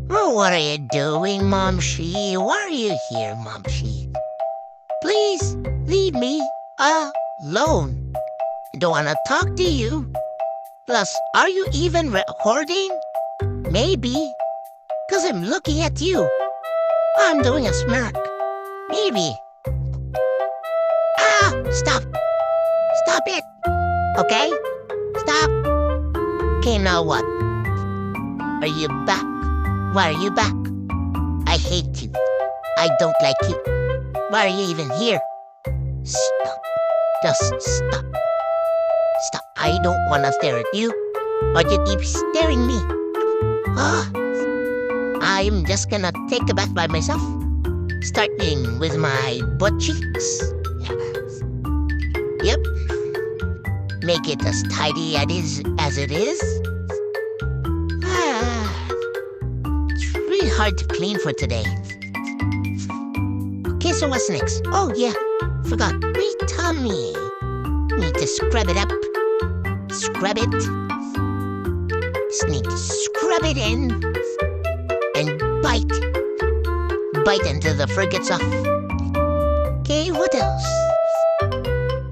Oh, what are you doing, Momshi? Why are you here, Momshi? Please, leave me alone. I don't want to talk to you. Plus, are you even recording? Maybe. Because I'm looking at you. I'm doing a smirk. Maybe. Stop. Stop it. Okay? Stop. Okay, now what? Are you back? Why are you back? I hate you. I don't like you. Why are you even here? Stop. Just stop. Stop. I don't want to stare at you, but you keep staring me. I'm just gonna take a bath by myself. Starting with my butt cheeks. Yep. Make it as tidy as it is. It's really hard to clean for today. Okay, so what's next? Oh, yeah. Forgot. My tummy. Need to scrub it up. Scrub it. Just need to scrub it in. And bite. Bite until the fur gets off. Okay, what else?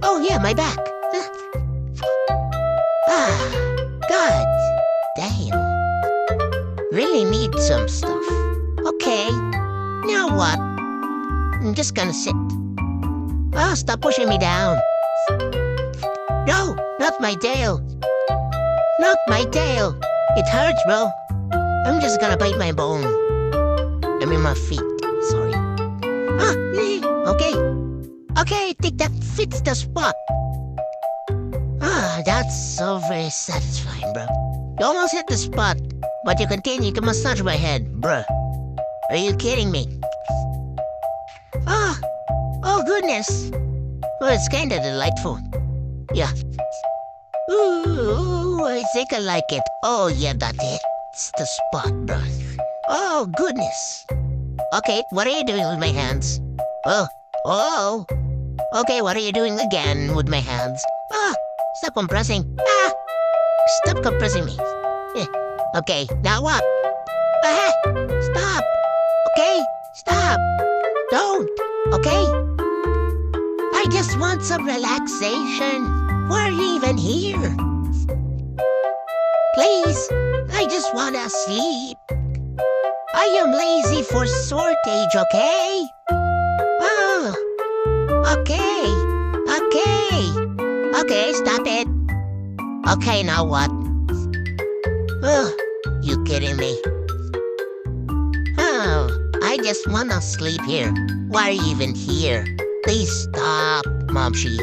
Oh, yeah, my back. God damn. Really need some stuff. Okay, now what? I'm just gonna sit. Oh, stop pushing me down. No, not my tail. Not my tail. It hurts, bro. I'm just gonna bite my bone. I mean my feet. Sorry. Okay. Okay, I think that fits the spot. That's so very satisfying, bro. You almost hit the spot, but you continue to massage my head, bruh. Are you kidding me? Oh goodness. Well, it's kinda delightful. Yeah. Ooh, I think I like it. Oh yeah, that's it. It's the spot, bro. Oh goodness. Okay, what are you doing with my hands? Oh. Okay, what are you doing again with my hands? Stop compressing. Stop compressing me. Okay, now what? Stop. Okay, stop. Don't. Okay? I just want some relaxation. Why are you even here? Please, I just want to sleep. I am lazy for shortage, okay? Okay, stop it. Okay, now what? You kidding me? I just wanna sleep here. Why are you even here? Please stop, Momshi.